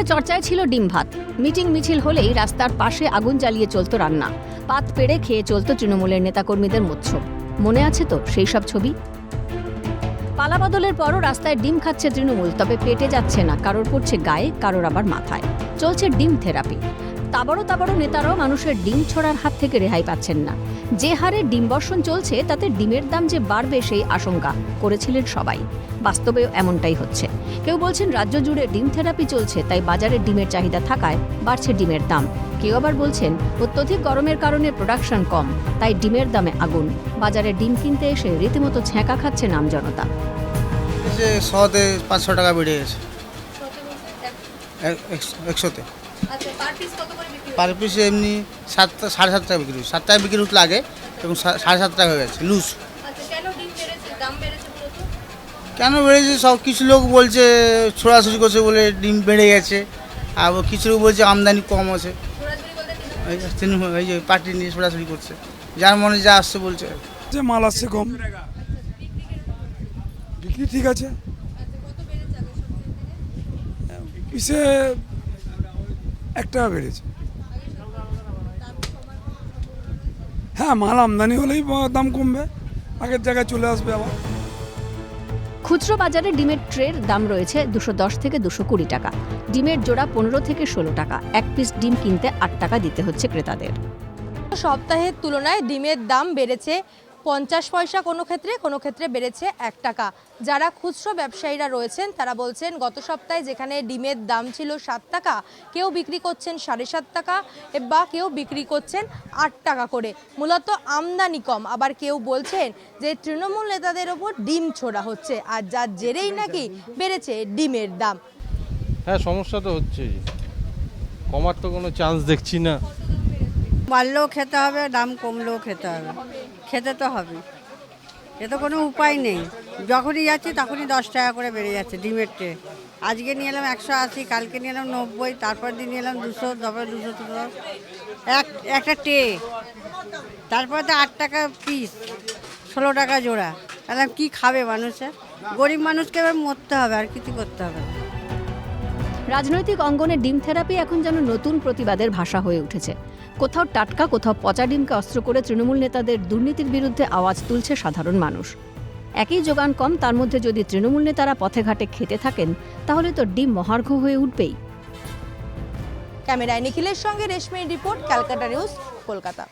তৃণমূলে চর্চায় ছিল ডিম ভাত। মিটিং মিছিল হলেই রাস্তার পাশে আগুন জ্বালিয়ে চলতো রান্না, পাত পেড়ে খেয়ে চলতো তৃণমূলের নেতাকর্মীদের মৎস্য। মনে আছে তো সেই সব ছবি? পালাবদলের পরও রাস্তায় ডিম খাচ্ছে তৃণমূল, তবে পেটে যাচ্ছে না, কারোর পড়ছে গায়ে, কারোর আবার মাথায়। চলছে ডিম থেরাপি। তাবড়ো তাবড়ো নেতারাও মানুষের ডিম ছোড়ার হাত থেকে রেহাই পাচ্ছেন না। যে হারে ডিম বর্ষণ চলছে তাতে ডিমের দাম যে বাড়বে সেই আশঙ্কা করেছিলেন সবাই। বাস্তবেও এমনটাই হচ্ছে। কেউ বলছেন রাজ্য জুড়ে ডিম থেরাপি চলছে, তাই বাজারে ডিমের চাহিদা থাকায় বাড়ছে ডিমের দাম। কেউ আবার বলছেন অত্যধিক গরমের কারণে প্রোডাকশন কম, তাই ডিমের দামে আগুন। বাজারে ডিম কিনতে এসে রীতিমতো ছ্যাঁকা খাচ্ছে আমজনতা। যে 100-তে 500 টাকা বেড়ে গেছে, 100-তে। পার পিস এমনি 7.5 টাকা বিক্রি, 7 টাকা বিক্রি হতো আগে, এবং 7.5 টাকা হয়ে গেছে লুজ। কেন বেড়েছে? সব কিছু লোক বলছে ছোড়াছুড়ি করছে বলে ডিম বেড়ে গেছে, আর কিছু লোক বলছে আমদানি কম আছে। এই যে পার্টি নিয়ে ছোড়াছুড়ি করছে, যার মনে যা আসছে বলছে। যে মাল আসছে কম, বিক্রি ঠিক আছে। পিসে 1 টাকা বেড়েছে। হ্যাঁ, মাল আমদানি হলেই দাম কমবে, আগের জায়গায় চলে আসবে আবার। খুচরো বাজারে ডিমের ট্রের দাম রয়েছে 210 থেকে 220 টাকা। ডিমের জোড়া 15 থেকে 16 টাকা। এক পিস ডিম কিনতে 8 টাকা দিতে হচ্ছে ক্রেতাদের। সপ্তাহের তুলনায় ডিমের দাম বেড়েছে 50 পয়সা, কোনো ক্ষেত্রে বেড়েছে 1 টাকা। যারা খুচরো ব্যবসায়ীরা রয়েছেন তারা বলছেন গত সপ্তাহে যেখানে ডিমের দাম ছিল 7 টাকা, কেউ বিক্রি করছেন 7.5 টাকা, বা কেউ বিক্রি করছেন 8 টাকা করে। মূলত আমদানি কম। আবার কেউ বলছেন যে তৃণমূল নেতাদের ওপর ডিম ছোড়া হচ্ছে, আর যার জেরেই নাকি বেড়েছে ডিমের দাম। হ্যাঁ, সমস্যা তো হচ্ছেই, কমার তো কোনো চান্স দেখছি না। বাড়লেও খেতে হবে, দাম কমলেও খেতে হবে, খেতে তো হবে, এ তো কোনো উপায় নেই। যখনই যাচ্ছি তখনই 10 টাকা করে বেড়ে যাচ্ছে ডিমের ট্রে। আজকে নিয়ে এলাম 180, কালকে নিয়ে এলাম 90, তারপর দিন নিয়ে এলাম 200, তারপরে 200 একটা ট্রে। তারপরে তো 8 টাকা পিস, 16 টাকা জোড়া। তাহলে কী খাবে মানুষে? গরিব মানুষকে এবার মরতে হবে, আর কিছু করতে হবে না। রাজনৈতিক অঙ্গনে ডিম থেরাপি এখন যেন নতুন প্রতিবাদের ভাষা হয়ে উঠেছে। কোথাও টাটকা, কোথাও পচা ডিমকে অস্ত্র করে তৃণমূল নেতাদের দুর্নীতির বিরুদ্ধে আওয়াজ তুলছে সাধারণ মানুষ। একই যোগান কম, তার মধ্যে যদি তৃণমূল নেতারা পথে ঘাটে খেতে থাকেন তাহলে তো ডিম মহার্ঘ হয়ে উঠবেই। ক্যামেরায় নিখিলের সঙ্গে রেশমির রিপোর্ট, ক্যালকাটা নিউজ, কলকাতা।